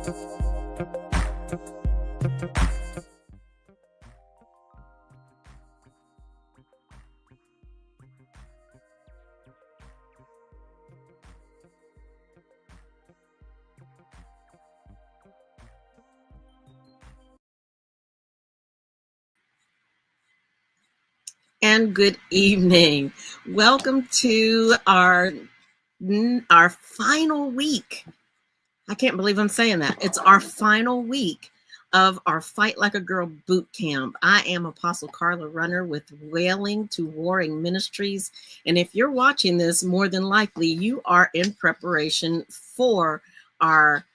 And good evening. Welcome to our final week. I can't believe I'm saying that. It's our final week of our Fight Like a Girl boot camp. I am Apostle Carla Runner with Wailing to Warring Ministries. And if you're watching this, more than likely you are in preparation for our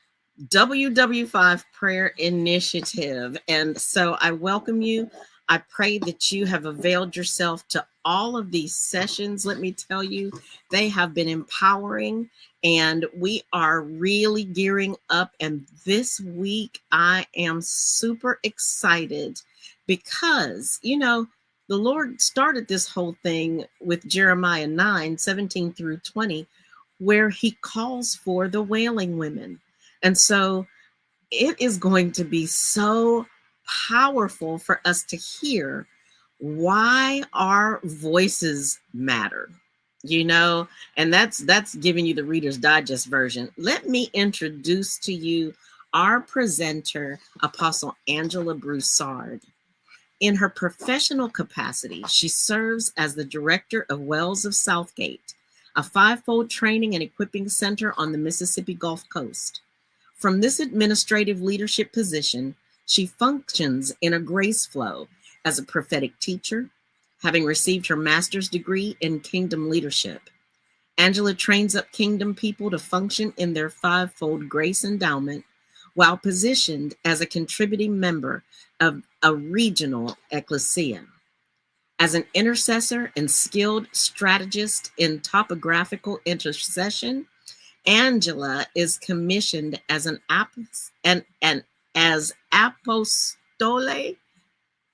WW5 prayer initiative. And so I welcome you. I pray that you have availed yourself to all of these sessions. Let me tell you, they have been empowering and we are really gearing up. And this week, I am super excited because, the Lord started this whole thing with Jeremiah 9:17 through 20, where he calls for the wailing women. And so it is going to be so powerful for us to hear why our voices matter, and that's giving you the Reader's Digest version. Let me introduce to you our presenter, Apostle Angela Broussard. In her professional capacity, she serves as the director of Wells of Southgate, a fivefold training and equipping center on the Mississippi Gulf Coast. From this administrative leadership position, she functions in a grace flow as a prophetic teacher, having received her master's degree in kingdom leadership. Angela trains up kingdom people to function in their fivefold grace endowment while positioned as a contributing member of a regional ecclesia. As an intercessor and skilled strategist in topographical intercession, Angela is commissioned as as apostole.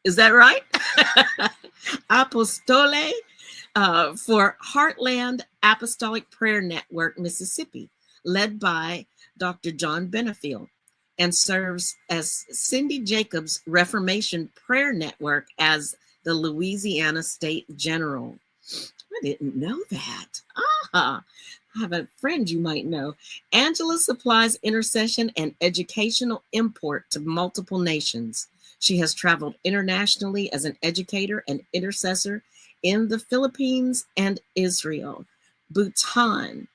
Is that right? Apostole for Heartland Apostolic Prayer Network, Mississippi, led by Dr. John Benefiel, and serves as Cindy Jacobs Reformation Prayer Network as the Louisiana State General. I didn't know that. I have a friend you might know. Angela supplies intercession and educational import to multiple nations. She has traveled internationally as an educator and intercessor in the Philippines and Israel. Bhutan,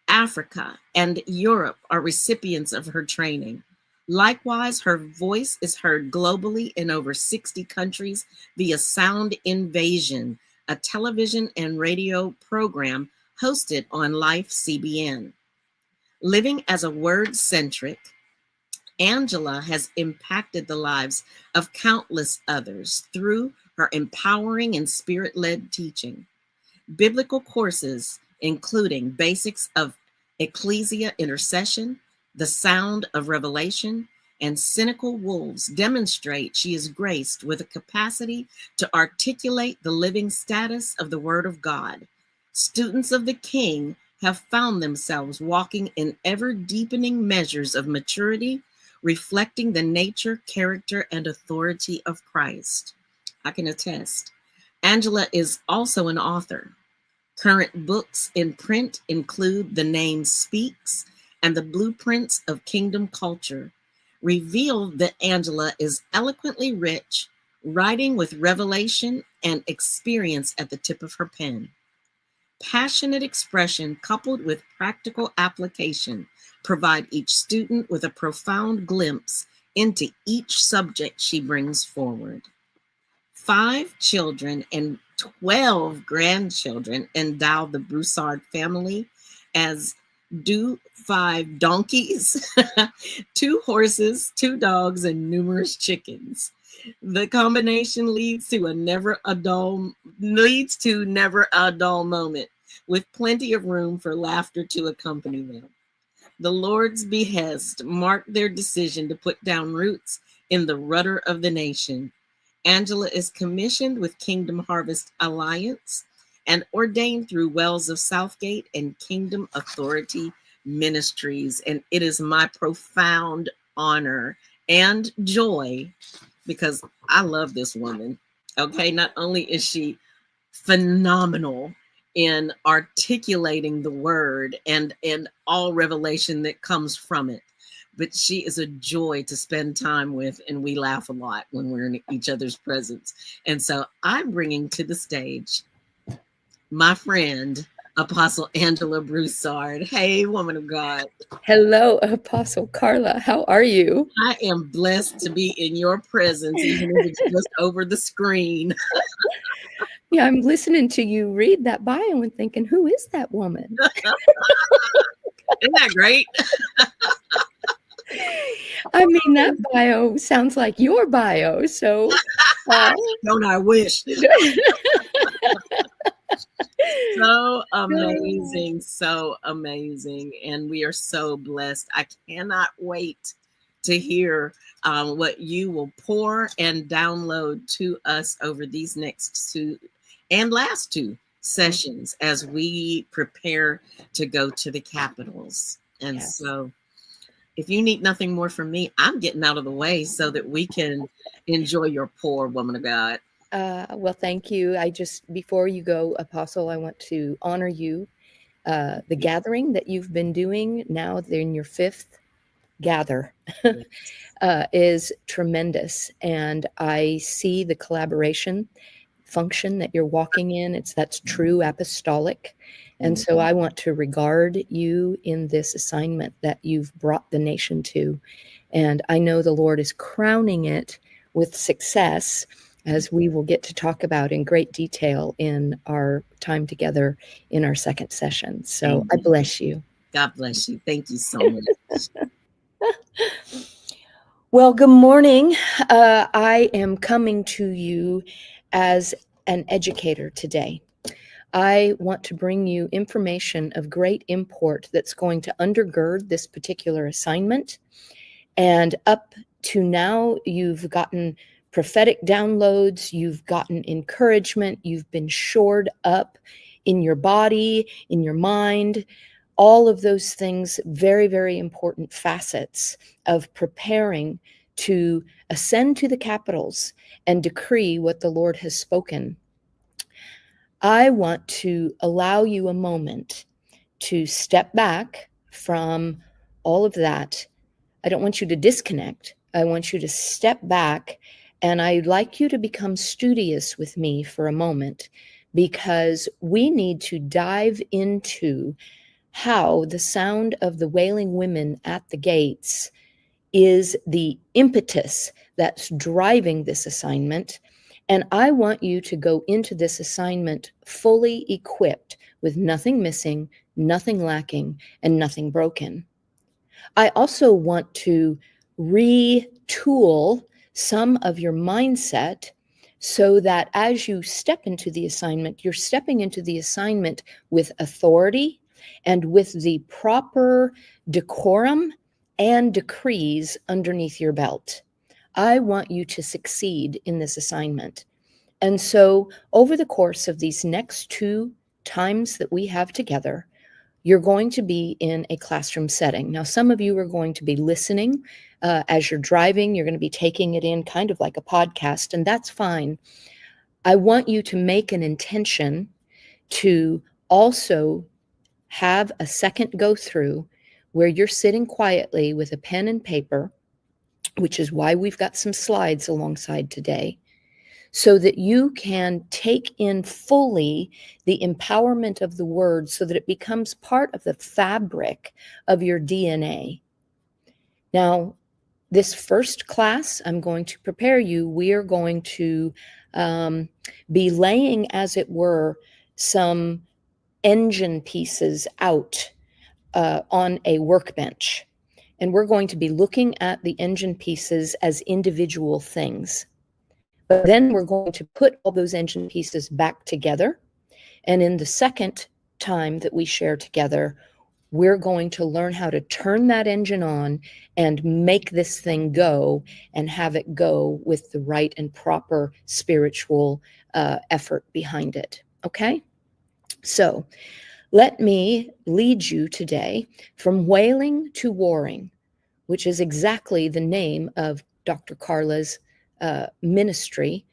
Africa, and Europe are recipients of her training. Likewise, her voice is heard globally in over 60 countries via Sound Invasion, a television and radio program hosted on Life CBN. Living as a word-centric, Angela has impacted the lives of countless others through her empowering and spirit-led teaching. Biblical courses, including Basics of Ecclesia Intercession, The Sound of Revelation, and Cynical Wolves, demonstrate she is graced with a capacity to articulate the living status of the Word of God. Students of the King have found themselves walking in ever-deepening measures of maturity, reflecting the nature, character, and authority of Christ. I can attest. Angela is also an author. Current books in print include The Name Speaks and The Blueprints of Kingdom Culture. Reveal that Angela is eloquently rich, writing with revelation and experience at the tip of her pen. Passionate expression coupled with practical application provide each student with a profound glimpse into each subject she brings forward. 5 children and 12 grandchildren endow the Broussard family, as do 5 donkeys, 2 horses, 2 dogs, and numerous chickens. The combination leads to never a dull moment, with plenty of room for laughter to accompany them. The Lord's behest marked their decision to put down roots in the rudder of the nation. Angela is commissioned with Kingdom Harvest Alliance and ordained through Wells of Southgate and Kingdom Authority Ministries. And it is my profound honor, and joy, because I love this woman. Okay, not only is she phenomenal in articulating the word and all revelation that comes from it, but she is a joy to spend time with, and we laugh a lot when we're in each other's presence. And so I'm bringing to the stage my friend, Apostle Angela Broussard. Hey, woman of God. Hello, Apostle Carla. How are you? I am blessed to be in your presence, even if it's just over the screen. Yeah, I'm listening to you read that bio and thinking, who is that woman? Isn't that great? I mean, that bio sounds like your bio. So, Don't I wish? So amazing, so amazing. And we are so blessed. I cannot wait to hear what you will pour and download to us over these next two and last two sessions as we prepare to go to the capitals. And Yes. so if you need nothing more from me, I'm getting out of the way so that we can enjoy your pour, woman of God. Well, thank you. Before you go, Apostle, I want to honor you. The gathering that you've been doing now, they're in your fifth gather, is tremendous. And I see the collaboration function that you're walking in. That's true apostolic. And so I want to regard you in this assignment that you've brought the nation to. And I know the Lord is crowning it with success, as we will get to talk about in great detail in our time together in our second session. So I bless you. God bless you. Thank you so much. Well, good morning. I am coming to you as an educator today. I want to bring you information of great import that's going to undergird this particular assignment. And up to now, you've gotten prophetic downloads, you've gotten encouragement, you've been shored up in your body, in your mind, all of those things, very, very important facets of preparing to ascend to the capitals and decree what the Lord has spoken. I want to allow you a moment to step back from all of that. I don't want you to disconnect. I want you to step back, and I'd like you to become studious with me for a moment, because we need to dive into how the sound of the wailing women at the gates is the impetus that's driving this assignment. And I want you to go into this assignment fully equipped with nothing missing, nothing lacking, and nothing broken. I also want to retool some of your mindset so that as you step into the assignment, you're stepping into the assignment with authority and with the proper decorum and decrees underneath your belt. I want you to succeed in this assignment. And so over the course of these next two times that we have together, you're going to be in a classroom setting. Now, some of you are going to be listening as you're driving. You're going to be taking it in kind of like a podcast, and that's fine. I want you to make an intention to also have a second go through where you're sitting quietly with a pen and paper, which is why we've got some slides alongside today, so that you can take in fully the empowerment of the word so that it becomes part of the fabric of your DNA. Now, this first class, I'm going to prepare you. We are going to be laying, as it were, some engine pieces out on a workbench. And we're going to be looking at the engine pieces as individual things. But then we're going to put all those engine pieces back together. And in the second time that we share together, we're going to learn how to turn that engine on and make this thing go and have it go with the right and proper spiritual effort behind it. Okay? So let me lead you today from wailing to warring, which is exactly the name of Dr. Carla's ministry.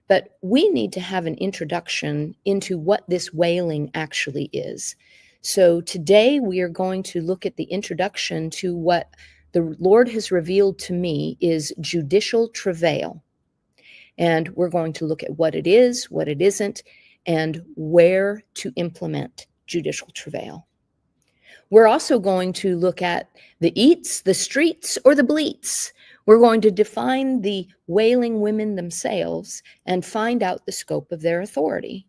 But we need to have an introduction into what this wailing actually is. So today we are going to look at the introduction to what the Lord has revealed to me is judicial travail. And we're going to look at what it is, what it isn't, and where to implement judicial travail. We're also going to look at the eats, the streets, or the bleats. We're going to define the wailing women themselves and find out the scope of their authority.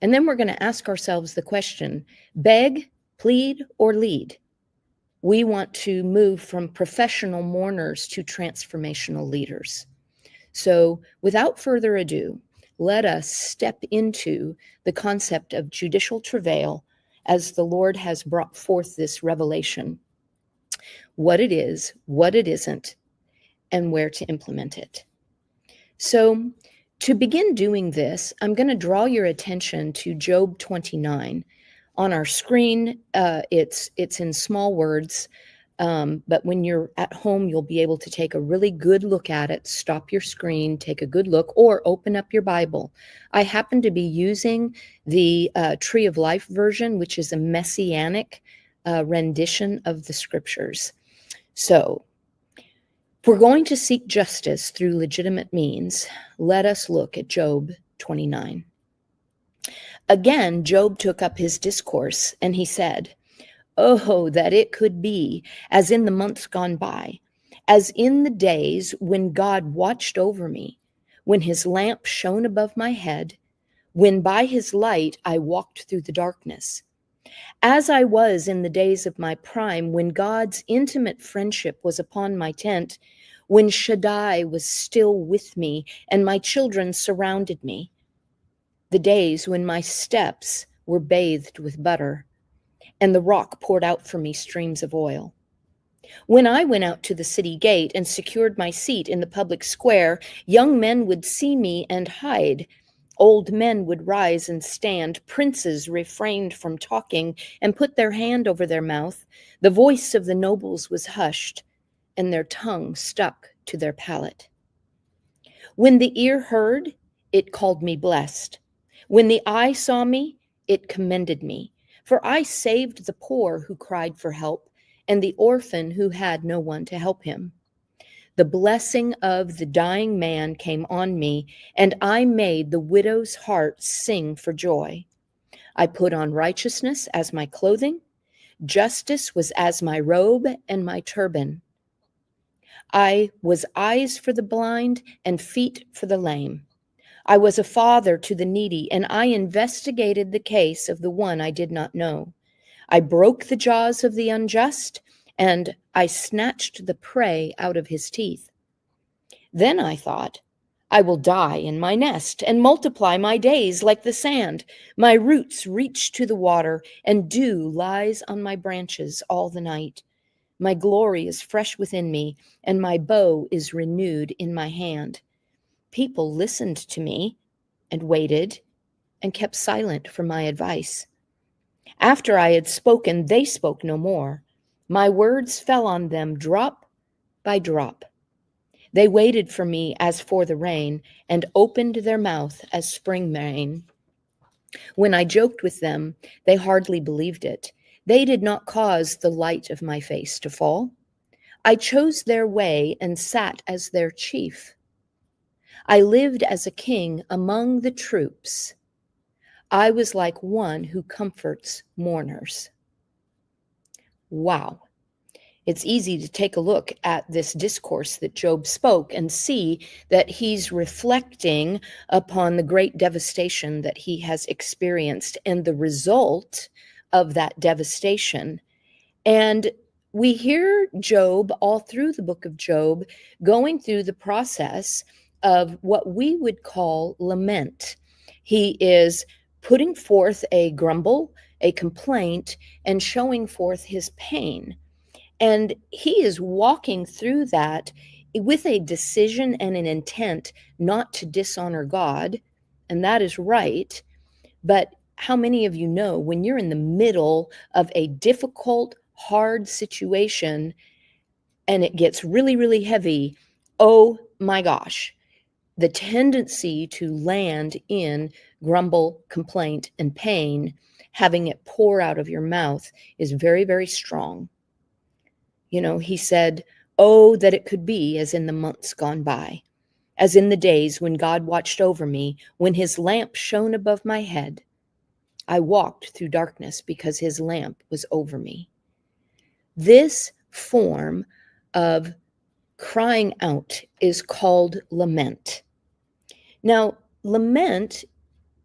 And then we're going to ask ourselves the question, beg, plead, or lead? We want to move from professional mourners to transformational leaders. So without further ado, let us step into the concept of judicial travail as the Lord has brought forth this revelation, what it is, what it isn't, and where to implement it. So to begin doing this, I'm going to draw your attention to Job 29. On our screen, it's in small words, but when you're at home, you'll be able to take a really good look at it, stop your screen, take a good look, or open up your Bible. I happen to be using the Tree of Life version, which is a messianic rendition of the scriptures. So, if we're going to seek justice through legitimate means, let us look at Job 29. Again, Job took up his discourse, and he said, "Oh, that it could be as in the months gone by, as in the days when God watched over me, when his lamp shone above my head, when by his light I walked through the darkness. As I was in the days of my prime, when God's intimate friendship was upon my tent, when Shaddai was still with me and my children surrounded me, the days when my steps were bathed with butter, and the rock poured out for me streams of oil. When I went out to the city gate and secured my seat in the public square, young men would see me and hide. Old men would rise and stand. Princes refrained from talking and put their hand over their mouth. The voice of the nobles was hushed, and their tongue stuck to their palate. When the ear heard, it called me blessed. When the eye saw me, it commended me. For I saved the poor who cried for help, and the orphan who had no one to help him. The blessing of the dying man came on me, and I made the widow's heart sing for joy. I put on righteousness as my clothing. Justice was as my robe and my turban. I was eyes for the blind and feet for the lame. I was a father to the needy, and I investigated the case of the one I did not know. I broke the jaws of the unjust, and I snatched the prey out of his teeth. Then I thought, I will die in my nest and multiply my days like the sand. My roots reach to the water, and dew lies on my branches all the night. My glory is fresh within me, and my bow is renewed in my hand. People listened to me and waited and kept silent for my advice. After I had spoken, they spoke no more. My words fell on them drop by drop. They waited for me as for the rain and opened their mouth as spring rain. When I joked with them, they hardly believed it. They did not cause the light of my face to fall. I chose their way and sat as their chief. I lived as a king among the troops. I was like one who comforts mourners." Wow. It's easy to take a look at this discourse that Job spoke and see that he's reflecting upon the great devastation that he has experienced and the result of that devastation. And we hear Job all through the book of Job going through the process of what we would call lament. He is putting forth a grumble, a complaint, and showing forth his pain. And he is walking through that with a decision and an intent not to dishonor God, and that is right. But how many of you know when you're in the middle of a difficult, hard situation, and it gets really, really heavy, oh my gosh, the tendency to land in grumble, complaint, and pain, having it pour out of your mouth, is very, very strong. You know, he said, oh, that it could be as in the months gone by, as in the days when God watched over me, when his lamp shone above my head. I walked through darkness because his lamp was over me. This form of crying out is called lament. Now, lament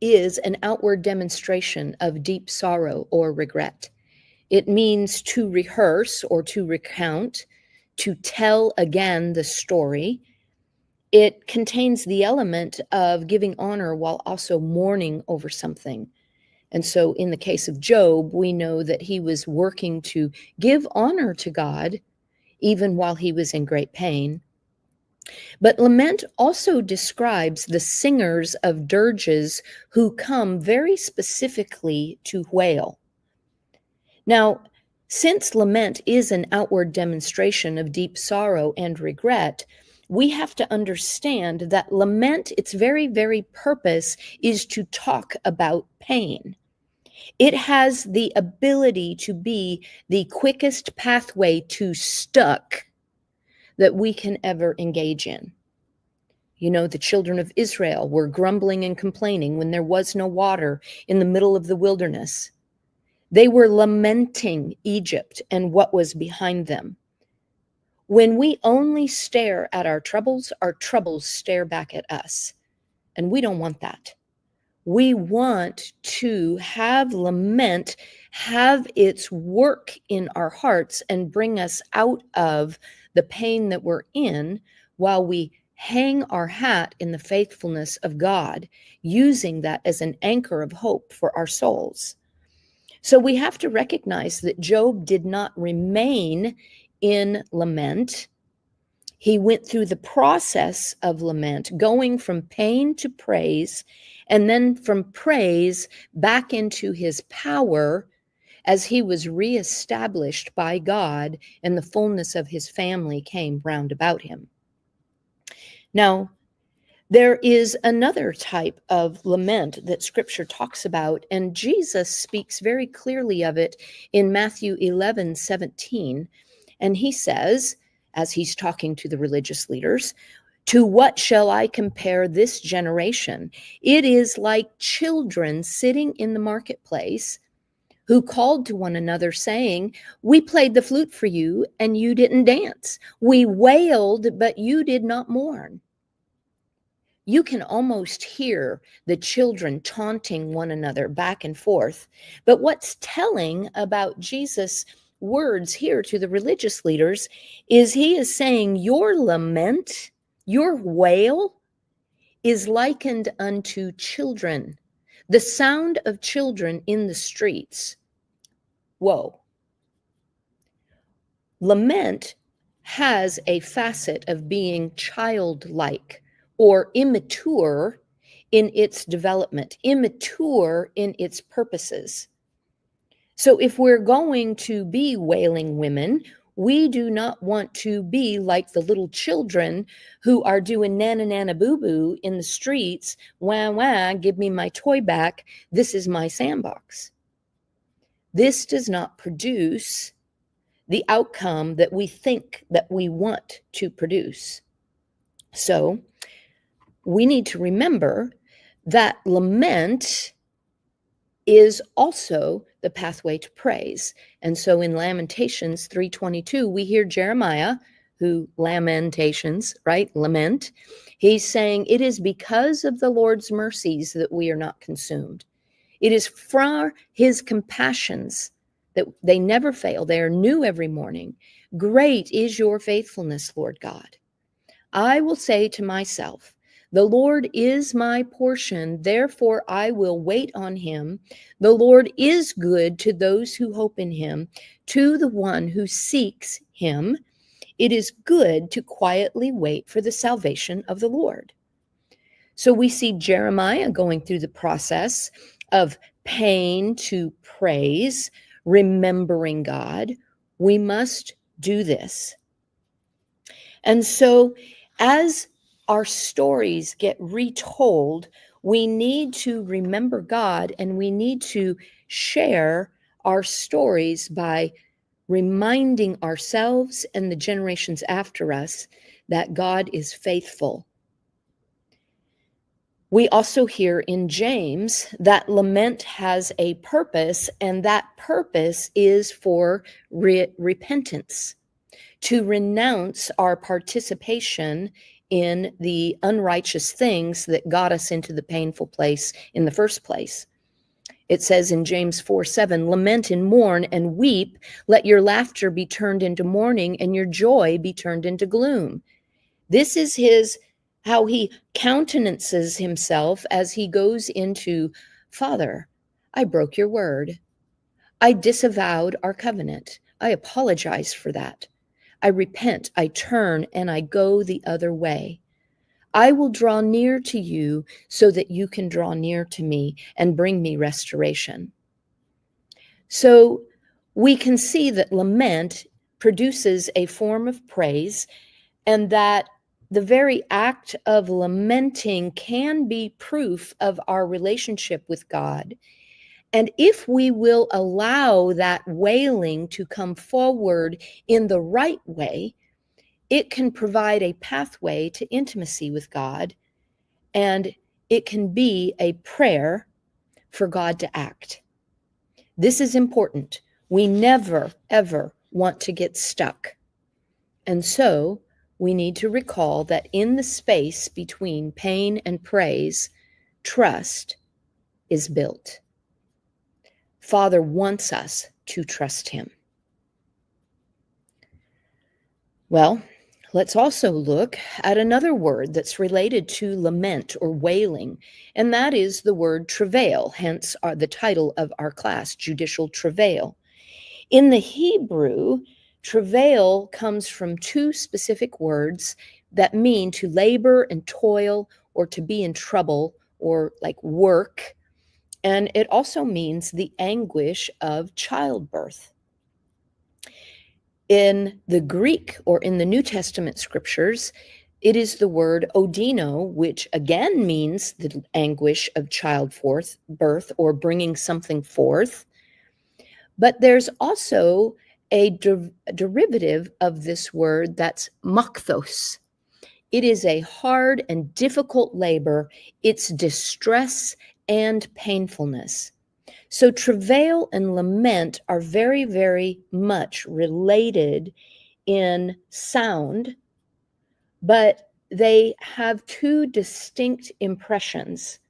is an outward demonstration of deep sorrow or regret. It means to rehearse or to recount, to tell again the story. It contains the element of giving honor while also mourning over something. And so in the case of Job, we know that he was working to give honor to God even while he was in great pain. But lament also describes the singers of dirges who come very specifically to wail. Now, since lament is an outward demonstration of deep sorrow and regret, we have to understand that lament, its very, very purpose is to talk about pain. It has the ability to be the quickest pathway to stuck that we can ever engage in. You know, the children of Israel were grumbling and complaining when there was no water in the middle of the wilderness. They were lamenting Egypt and what was behind them. When we only stare at our troubles stare back at us. And we don't want that. We want to have lament have its work in our hearts and bring us out of the pain that we're in while we hang our hat in the faithfulness of God, using that as an anchor of hope for our souls. So we have to recognize that Job did not remain in lament. He went through the process of lament, going from pain to praise, and then from praise back into his power as he was reestablished by God and the fullness of his family came round about him. Now, there is another type of lament that Scripture talks about, and Jesus speaks very clearly of it in Matthew 11:17. And he says, as he's talking to the religious leaders, "To what shall I compare this generation? It is like children sitting in the marketplace who called to one another saying, 'We played the flute for you and you didn't dance. We wailed, but you did not mourn.'" You can almost hear the children taunting one another back and forth. But what's telling about Jesus' words here to the religious leaders is he is saying, your lament, your wail is likened unto children. The sound of children in the streets. Whoa. Lament has a facet of being childlike or immature in its development, immature in its purposes. So if we're going to be wailing women, we do not want to be like the little children who are doing nana nana boo boo in the streets. Wah wah, give me my toy back. This is my sandbox. This does not produce the outcome that we think that we want to produce. So we need to remember that lament is also the pathway to praise. And so in Lamentations 3:22, we hear Jeremiah, who lamentations, right? Lament. He's saying, "It is because of the Lord's mercies that we are not consumed. It is for his compassions that they never fail. They are new every morning. Great is your faithfulness, Lord God. I will say to myself, the Lord is my portion, therefore I will wait on him. The Lord is good to those who hope in him, to the one who seeks him. It is good to quietly wait for the salvation of the Lord." So we see Jeremiah going through the process of pain to praise, remembering God. We must do this. And so as our stories get retold, we need to remember God, and we need to share our stories by reminding ourselves and the generations after us that God is faithful. We also hear in James that lament has a purpose, and that purpose is for repentance, to renounce our participation in the unrighteous things that got us into the painful place in the first place. It says in James 4:7, lament and mourn and weep. Let your laughter be turned into mourning and your joy be turned into gloom. This is how he countenances himself as he goes into, Father, I broke your word. I disavowed our covenant. I apologize for that. I repent, I turn, and I go the other way. I will draw near to you so that you can draw near to me and bring me restoration. So we can see that lament produces a form of praise, and that the very act of lamenting can be proof of our relationship with God. And if we will allow that wailing to come forward in the right way, it can provide a pathway to intimacy with God, and it can be a prayer for God to act. This is important. We never, ever want to get stuck. And so we need to recall that in the space between pain and praise, trust is built. Father wants us to trust him. Well, let's also look at another word that's related to lament or wailing, and that is the word travail, hence the title of our class, Judicial Travail. In the Hebrew, travail comes from two specific words that mean to labor and toil, or to be in trouble, or like work. And it also means the anguish of childbirth. In the Greek, or in the New Testament scriptures, it is the word odino, which again means the anguish of childbirth, or bringing something forth. But there's also a derivative of this word that's makthos. It is a hard and difficult labor. It's distress and painfulness. So travail and lament are very, very much related in sound, but they have two distinct impressions.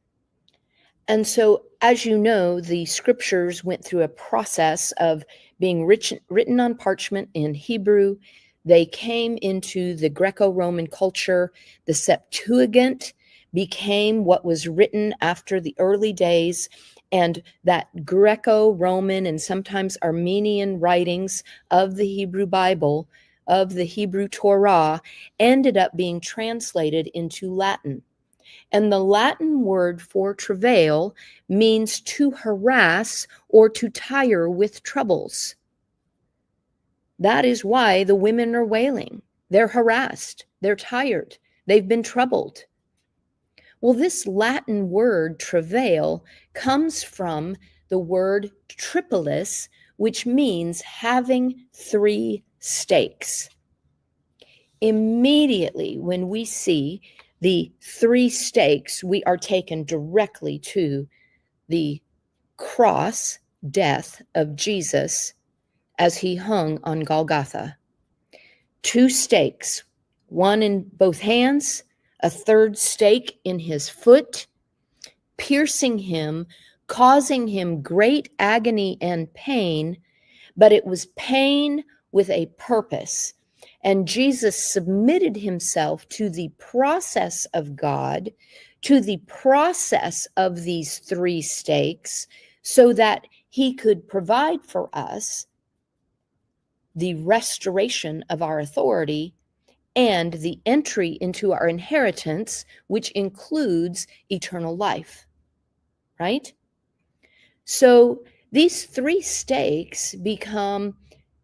And so, as you know, the scriptures went through a process of being written on parchment in Hebrew. They came into the Greco-Roman culture. The Septuagint became what was written after the early days. And that Greco-Roman and sometimes Armenian writings of the Hebrew Bible, of the Hebrew Torah, ended up being translated into Latin. And the Latin word for travail means to harass or to tire with troubles. That is why the women are wailing. They're harassed. They're tired. They've been troubled. Well, this Latin word travail comes from the word tripolis, which means having three stakes. Immediately when we see the three stakes, we are taken directly to the cross death of Jesus as he hung on Golgotha. Two stakes, one in both hands, a third stake in his foot, piercing him, causing him great agony and pain, but it was pain with a purpose. And Jesus submitted himself to the process of God, to the process of these three stakes, so that he could provide for us the restoration of our authority and the entry into our inheritance, which includes eternal life, right? So these three stakes become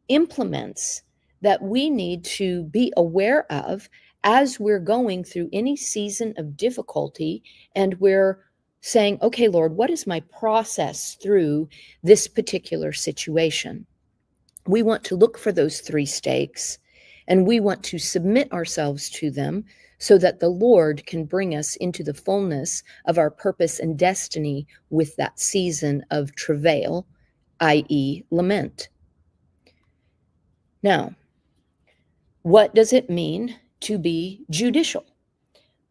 implements that we need to be aware of as we're going through any season of difficulty and we're saying, okay, Lord, what is my process through this particular situation? We want to look for those 3 stakes and we want to submit ourselves to them so that the Lord can bring us into the fullness of our purpose and destiny with that season of travail, i.e., lament. Now, what does it mean to be judicial?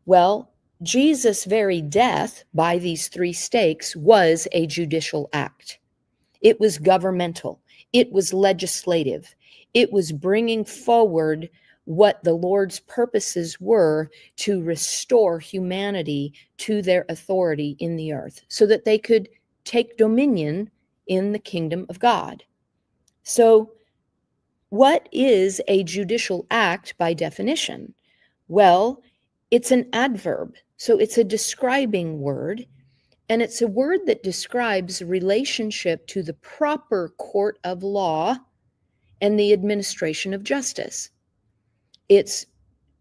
Well, Jesus' very death by these 3 stakes was a judicial act. It was governmental. It was legislative. It was bringing forward what the Lord's purposes were to restore humanity to their authority in the earth so that they could take dominion in the kingdom of God. So, what is a judicial act by definition? Well, it's an adverb. So it's a describing word, and it's a word that describes relationship to the proper court of law and the administration of justice. It's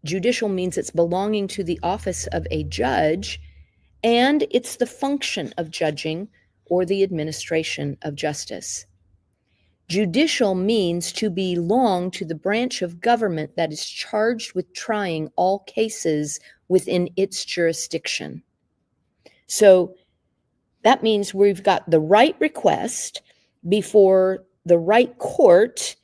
judicial means it's belonging to the office of a judge, and it's the function of judging or the administration of justice. Judicial means to belong to the branch of government that is charged with trying all cases within its jurisdiction. So that means we've got the right request before the right court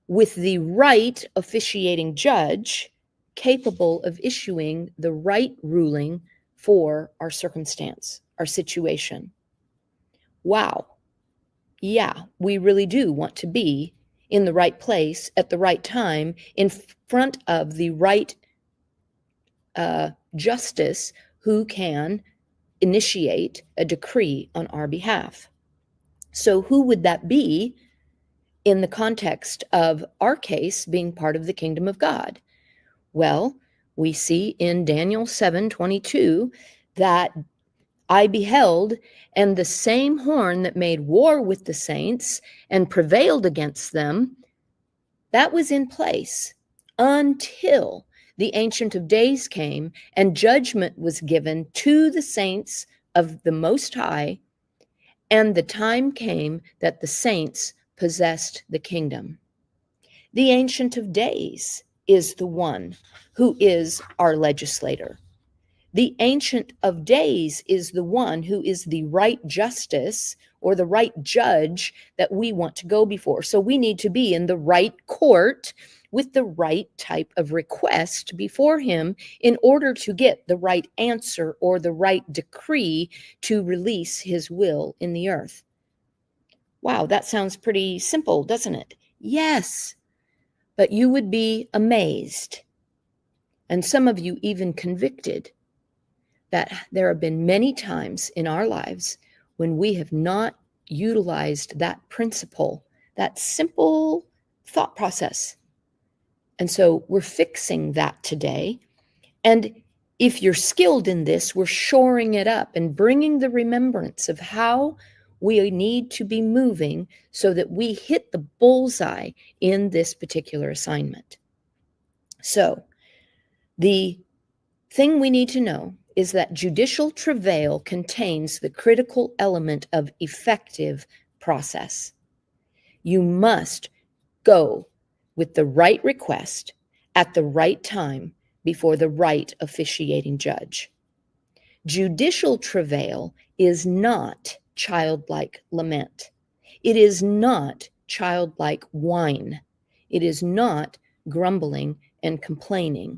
with the right officiating judge capable of issuing the right ruling for our circumstance, our situation. Wow. Yeah, we really do want to be in the right place at the right time in front of the right justice who can initiate a decree on our behalf. So who would that be in the context of our case being part of the kingdom of God? Well, we see in Daniel 7:22 that I beheld, and the same horn that made war with the saints and prevailed against them, that was in place until the Ancient of Days came and judgment was given to the saints of the Most High, and the time came that the saints possessed the kingdom. The Ancient of Days is the one who is our legislator. The Ancient of Days is the one who is the right justice or the right judge that we want to go before. So we need to be in the right court with the right type of request before him in order to get the right answer or the right decree to release his will in the earth. Wow, that sounds pretty simple, doesn't it? Yes, but you would be amazed, and some of you even convicted, that there have been many times in our lives when we have not utilized that principle, that simple thought process. And so we're fixing that today. And if you're skilled in this, we're shoring it up and bringing the remembrance of how we need to be moving so that we hit the bullseye in this particular assignment. So the thing we need to know is that judicial travail contains the critical element of effective process. You must go with the right request at the right time before the right officiating judge. Judicial travail is not childlike lament. It is not childlike whine. It is not grumbling and complaining.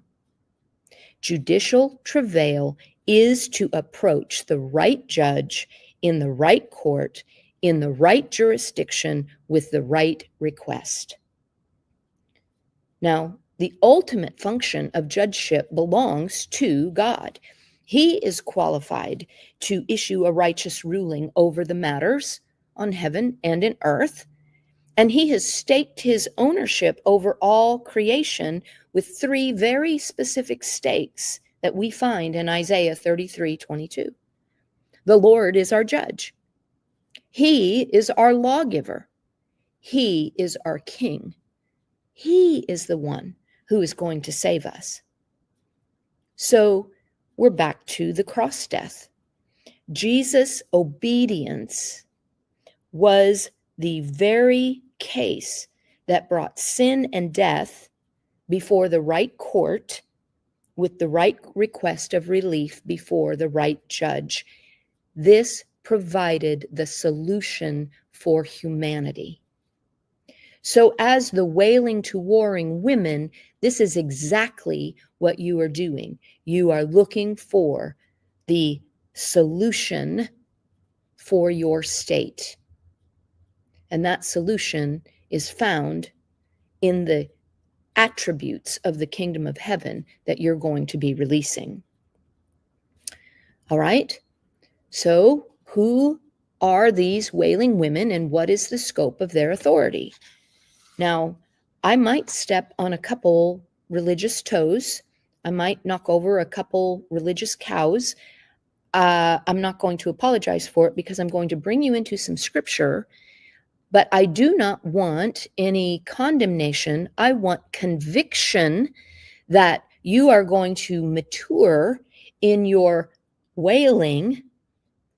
Judicial travail is to approach the right judge in the right court, in the right jurisdiction, with the right request. Now, the ultimate function of judgeship belongs to God. He is qualified to issue a righteous ruling over the matters on heaven and in earth, and he has staked his ownership over all creation with 3 very specific stakes that we find in Isaiah 33:22. The Lord is our judge. He is our lawgiver. He is our king. He is the one who is going to save us. So we're back to the cross death. Jesus' obedience was the very case that brought sin and death before the right court with the right request of relief before the right judge. This provided the solution for humanity. So as the wailing to warring women, this is exactly what you are doing. You are looking for the solution for your state. And that solution is found in the attributes of the kingdom of heaven that you're going to be releasing. All right? So, who are these wailing women and what is the scope of their authority? Now, I might step on a couple religious toes. I might knock over a couple religious cows. I'm not going to apologize for it because I'm going to bring you into some scripture, but I do not want any condemnation. I want conviction that you are going to mature in your wailing,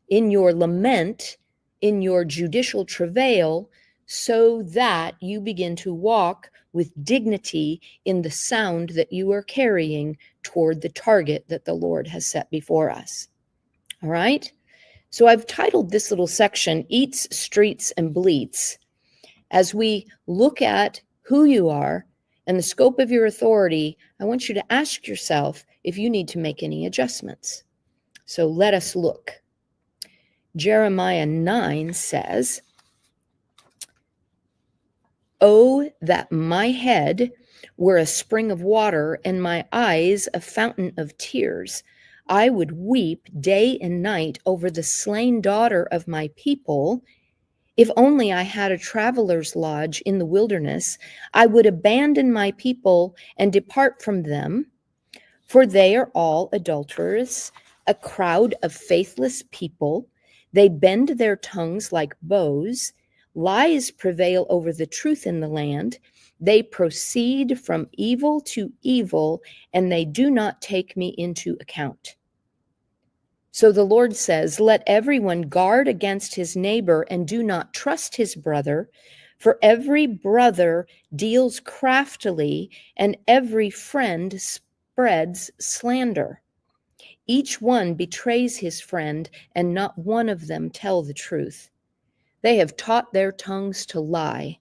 in your lament, in your judicial travail, so that you begin to walk with dignity in the sound that you are carrying toward the target that the Lord has set before us. All right? So I've titled this little section, Eats, Streets, and Bleats. As we look at who you are and the scope of your authority, I want you to ask yourself if you need to make any adjustments. So let us look. Jeremiah 9 says, "Oh, that my head were a spring of water and my eyes a fountain of tears. I would weep day and night over the slain daughter of my people. If only I had a traveler's lodge in the wilderness, I would abandon my people and depart from them, for they are all adulterous, a crowd of faithless people. They bend their tongues like bows. Lies prevail over the truth in the land. They proceed from evil to evil, and they do not take me into account." So the Lord says, "Let everyone guard against his neighbor and do not trust his brother, for every brother deals craftily and every friend spreads slander. Each one betrays his friend, and not one of them tell the truth. They have taught their tongues to lie.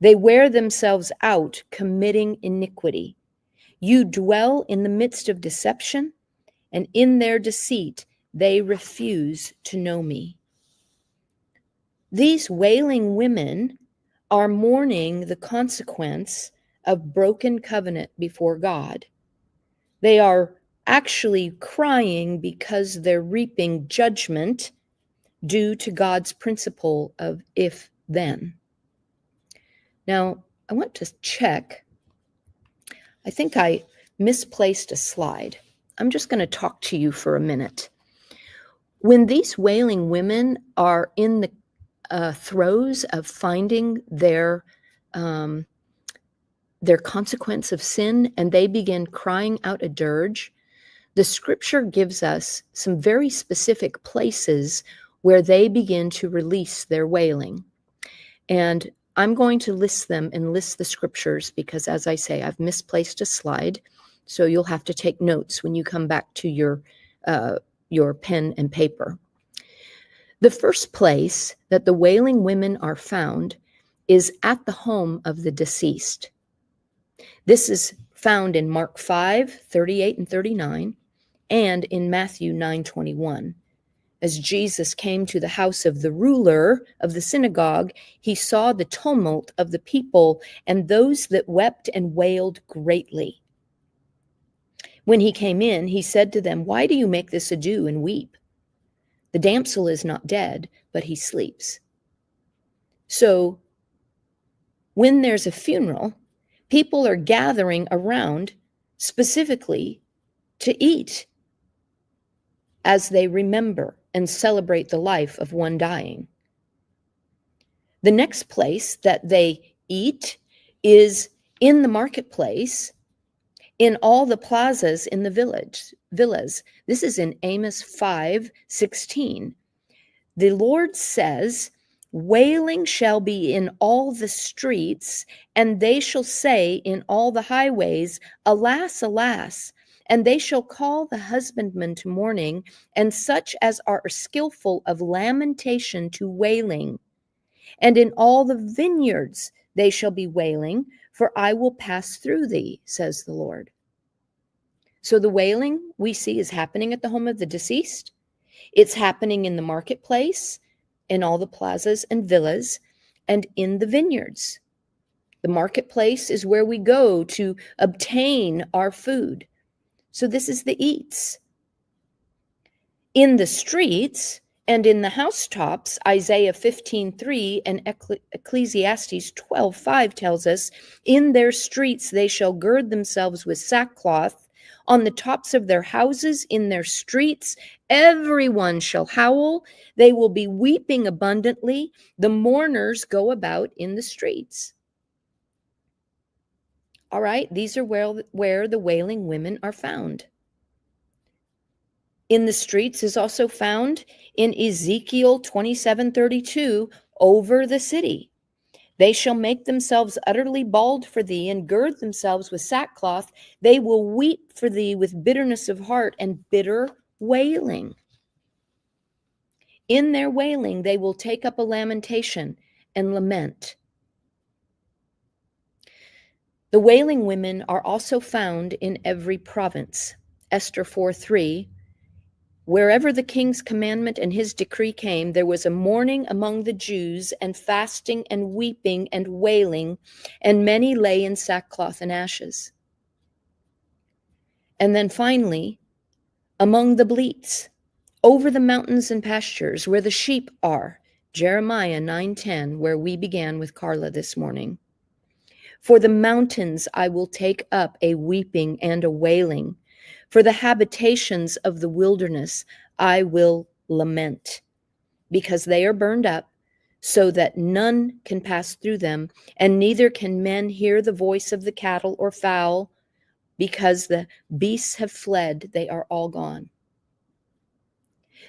They wear themselves out, committing iniquity. You dwell in the midst of deception, and in their deceit they refuse to know me." These wailing women are mourning the consequence of broken covenant before God. They are actually crying because they're reaping judgment due to God's principle of if then. Now, I want to check. I think I misplaced a slide. I'm just going to talk to you for a minute. When these wailing women are in the throes of finding their consequence of sin and they begin crying out a dirge, the scripture gives us some very specific places where they begin to release their wailing. And I'm going to list them and list the scriptures because, as I say, I've misplaced a slide. So you'll have to take notes when you come back to your pen and paper. The first place that the wailing women are found is at the home of the deceased. This is found in Mark 5:38 and 39, and in Matthew 9:21. As Jesus came to the house of the ruler of the synagogue, he saw the tumult of the people and those that wept and wailed greatly. When he came in, he said to them, "Why do you make this ado and weep? The damsel is not dead, but he sleeps." So when there's a funeral, people are gathering around specifically to eat as they remember and celebrate the life of one dying. The next place that they eat is in the marketplace, in all the plazas in the villas. This is in Amos 5:16. The Lord says, wailing shall be in all the streets, and they shall say in all the highways, alas, alas. And they shall call the husbandman to mourning, and such as are skillful of lamentation to wailing. And in all the vineyards they shall be wailing, for I will pass through thee, says the Lord. So the wailing we see is happening at the home of the deceased. It's happening in the marketplace, in all the plazas and villas, and in the vineyards. The marketplace is where we go to obtain our food. So this is the eats. In the streets and in the housetops, Isaiah 15:3 and Ecclesiastes 12:5 tells us, in their streets they shall gird themselves with sackcloth. On the tops of their houses, in their streets, everyone shall howl. They will be weeping abundantly. The mourners go about in the streets. All right, these are where the wailing women are found. In the streets is also found in Ezekiel 27:32, over the city. They shall make themselves utterly bald for thee, and gird themselves with sackcloth. They will weep for thee with bitterness of heart and bitter wailing. In their wailing, they will take up a lamentation and lament. The wailing women are also found in every province. Esther 4:3, wherever the king's commandment and his decree came, there was a mourning among the Jews, and fasting and weeping and wailing, and many lay in sackcloth and ashes. And then finally, among the bleats, over the mountains and pastures where the sheep are, Jeremiah 9:10, where we began with Carla this morning. For the mountains I will take up a weeping and a wailing. For the habitations of the wilderness I will lament, because they are burned up, so that none can pass through them, and neither can men hear the voice of the cattle or fowl, because the beasts have fled, they are all gone.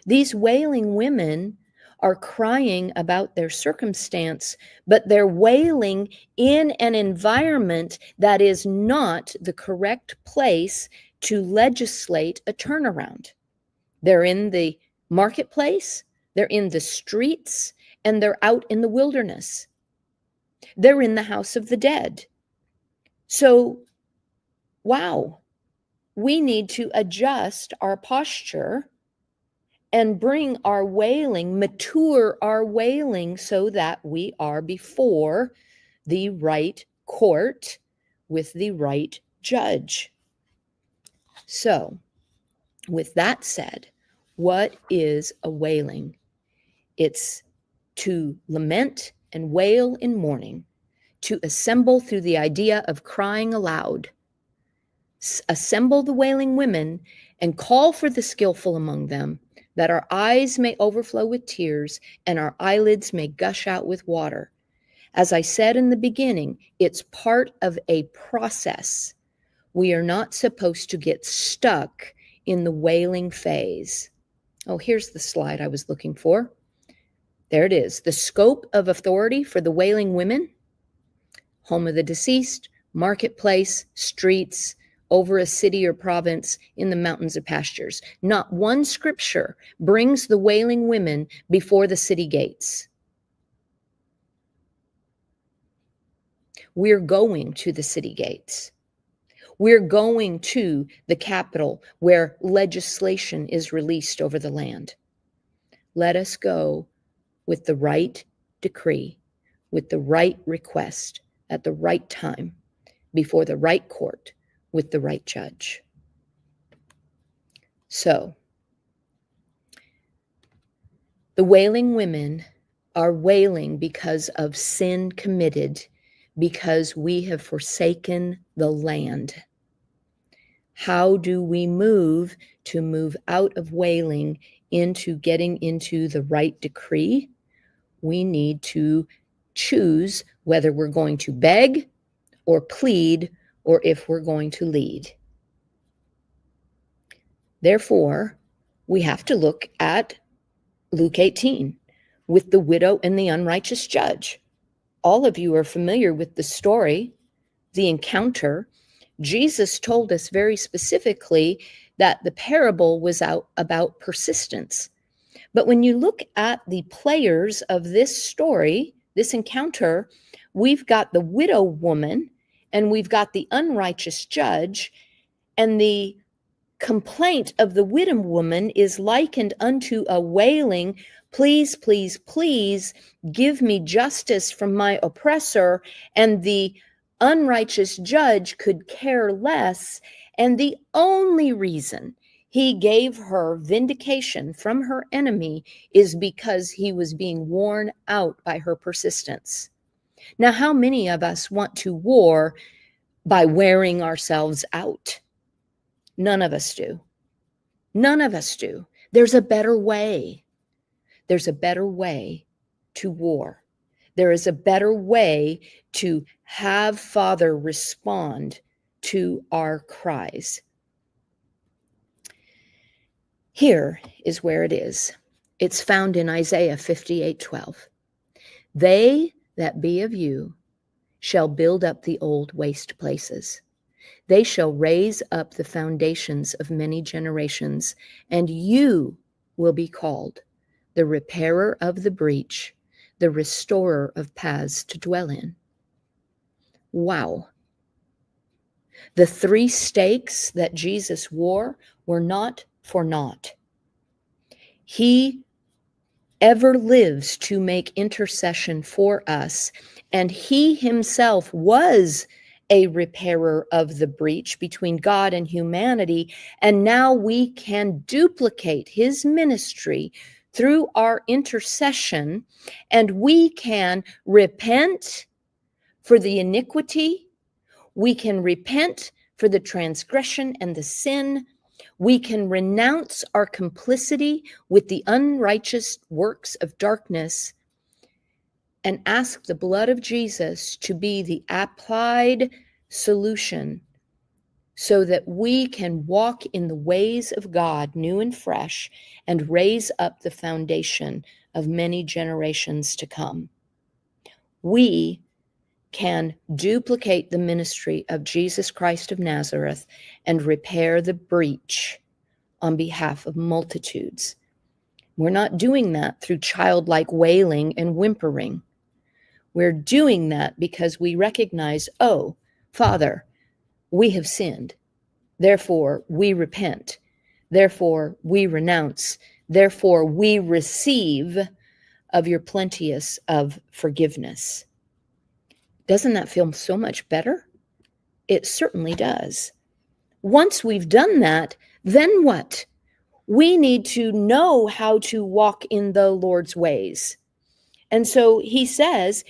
These wailing women are crying about their circumstance, but they're wailing in an environment that is not the correct place to legislate a turnaround. They're in the marketplace, they're in the streets, and they're out in the wilderness. They're in the house of the dead. So, wow, we need to adjust our posture and bring our wailing, mature our wailing, so that we are before the right court with the right judge. So, with that said, what is a wailing? It's to lament and wail in mourning, to assemble through the idea of crying aloud. Assemble the wailing women and call for the skillful among them, that our eyes may overflow with tears and our eyelids may gush out with water. As I said in the beginning, it's part of a process. We are not supposed to get stuck in the wailing phase. Oh, here's the slide I was looking for. There it is. The scope of authority for the wailing women: home of the deceased, marketplace, streets, over a city or province, in the mountains or pastures. Not one scripture brings the wailing women before the city gates. We're going to the city gates. We're going to the capital where legislation is released over the land. Let us go with the right decree, with the right request, at the right time, before the right court, with the right judge. So, the wailing women are wailing because of sin committed, because we have forsaken the land. How do we move out of wailing into getting into the right decree? We need to choose whether we're going to beg or plead or if we're going to lead. Therefore, we have to look at Luke 18 with the widow and the unrighteous judge. All of you are familiar with the story, the encounter. Jesus told us very specifically that the parable was about persistence. But when you look at the players of this story, this encounter, we've got the widow woman and we've got the unrighteous judge, and the complaint of the widow woman is likened unto a wailing, please, please, please give me justice from my oppressor. And the unrighteous judge could care less. And the only reason he gave her vindication from her enemy is because he was being worn out by her persistence. Now, how many of us want to war by wearing ourselves out? None of us do. None of us do. There's a better way. There's a better way to war. There is a better way to have Father respond to our cries. Here is where it is. It's found in Isaiah 58:12. They that be of you shall build up the old waste places. They shall raise up the foundations of many generations, and you will be called the repairer of the breach, the restorer of paths to dwell in. Wow. The 3 stakes that Jesus wore were not for naught. He ever lives to make intercession for us, and he himself was a repairer of the breach between God and humanity, and now we can duplicate his ministry through our intercession, and we can repent for the iniquity, we can repent for the transgression and the sin, we can renounce our complicity with the unrighteous works of darkness and ask the blood of Jesus to be the applied solution so that we can walk in the ways of God new and fresh and raise up the foundation of many generations to come. We can duplicate the ministry of Jesus Christ of Nazareth and repair the breach on behalf of multitudes. We're not doing that through childlike wailing and whimpering. We're doing that because we recognize, oh, Father, we have sinned. Therefore, we repent. Therefore, we renounce. Therefore, we receive of your plenteous of forgiveness. Doesn't that feel so much better? It certainly does. Once we've done that, then what? We need to know how to walk in the Lord's ways. And so he says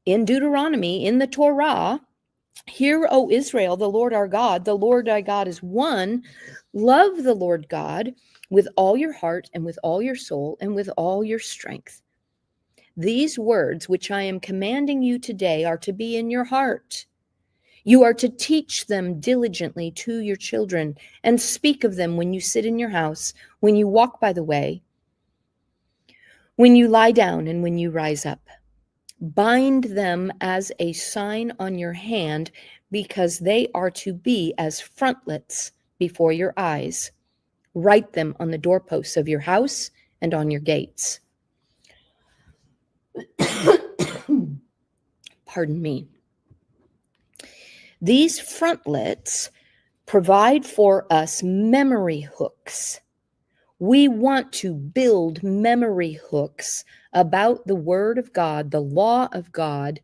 in Deuteronomy, in the Torah, hear, O Israel, the Lord our God is one. Love the Lord God with all your heart and with all your soul and with all your strength. These words which I am commanding you today are to be in your heart. You are to teach them diligently to your children and speak of them when you sit in your house, when you walk by the way, when you lie down and when you rise up. Bind them as a sign on your hand, because they are to be as frontlets before your eyes. Write them on the doorposts of your house and on your gates. Pardon me. These frontlets provide for us memory hooks. We want to build memory hooks about the Word of God, the law of God,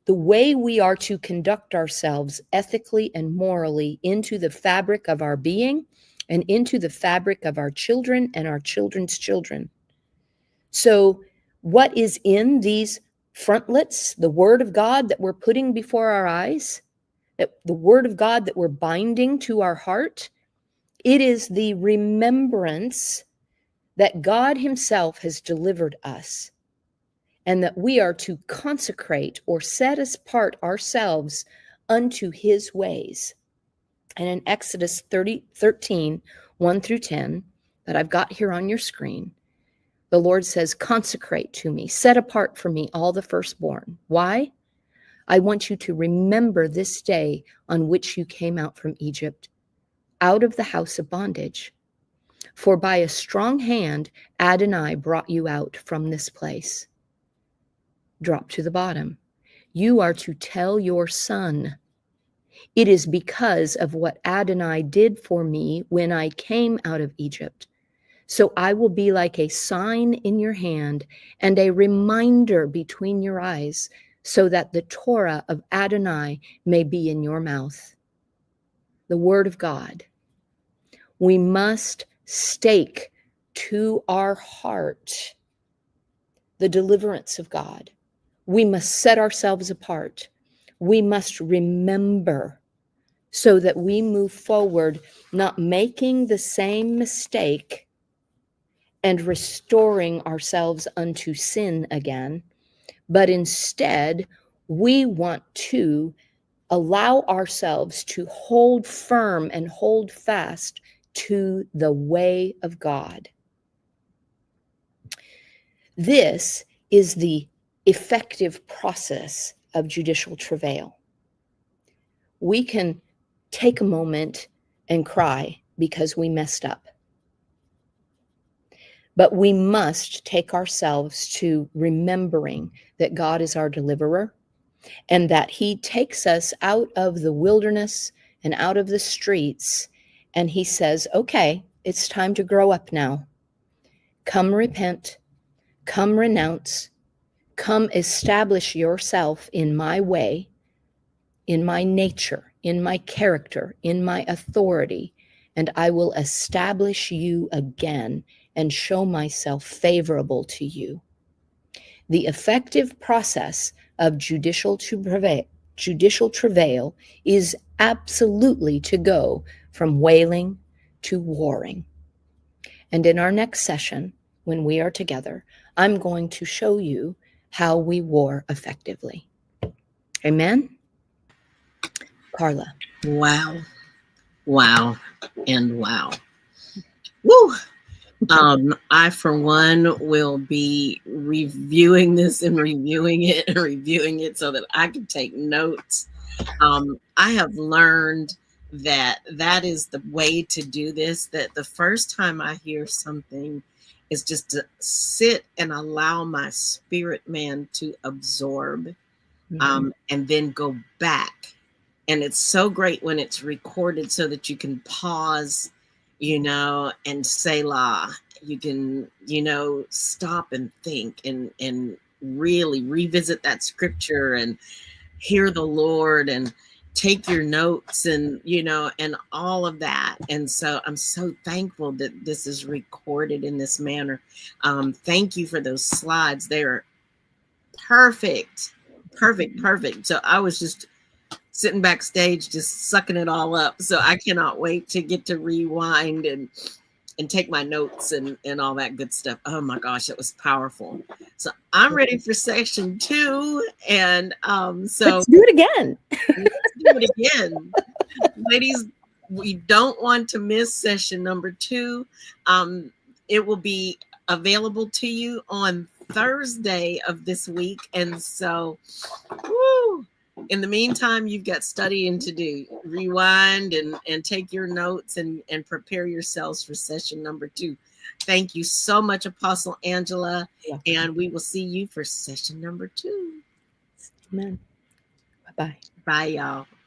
the way we are to conduct ourselves ethically and morally into the fabric of our being and into the fabric of our children and our children's children. So what is in these frontlets, the Word of God that we're putting before our eyes, that the Word of God that we're binding to our heart, it is the remembrance that God himself has delivered us. and that we are to consecrate or set apart ourselves unto his ways. And in Exodus 13, 1 through 10, that I've got here on your screen, the Lord says, consecrate to me, set apart for me all the firstborn. Why? I want you to remember this day on which you came out from Egypt, out of the house of bondage. For by a strong hand, Adonai brought you out from this place. Drop to the bottom. You are to tell your son, it is because of what Adonai did for me when I came out of Egypt. So I will be like a sign in your hand and a reminder between your eyes, so that the Torah of Adonai may be in your mouth. The word of God. We must stake to our heart the deliverance of God. We must set ourselves apart. We must remember, so that we move forward, not making the same mistake and restoring ourselves unto sin again, but instead we want to allow ourselves to hold firm and hold fast to the way of God. This is the effective process of judicial travail. We can take a moment and cry because we messed up. But we must take ourselves to remembering that God is our deliverer, and that he takes us out of the wilderness and out of the streets, and he says, okay, it's time to grow up now. Come repent, come renounce, come establish yourself in my way, in my nature, in my character, in my authority, and I will establish you again and show myself favorable to you. The effective process of judicial travail is absolutely to go from wailing to warring. And in our next session, when we are together, I'm going to show you how we war effectively. Amen? Carla. Wow. Wow. And wow. Woo! I, for one, will be reviewing this and reviewing it and reviewing it so that I can take notes. I have learned that that is the way to do this, that the first time I hear something is just to sit and allow my spirit man to absorb, and then go back. And it's so great when it's recorded so that you can pause, and say la. You can, stop and think and really revisit that scripture and hear the Lord and take your notes and, and all of that. And so I'm so thankful that this is recorded in this manner. Thank you for those slides. They're perfect. So I was just sitting backstage, just sucking it all up. So I cannot wait to get to rewind and take my notes and all that good stuff. Oh my gosh, it was powerful. So I'm ready for session 2. And so let's do it again. Ladies, we don't want to miss session number 2. It will be available to you on Thursday of this week. And so, in the meantime, you've got studying to do. Rewind and take your notes and prepare yourselves for session number 2. Thank you so much, Apostle Angela. And we will see you for session number 2. Amen. Bye-bye. Bye, y'all.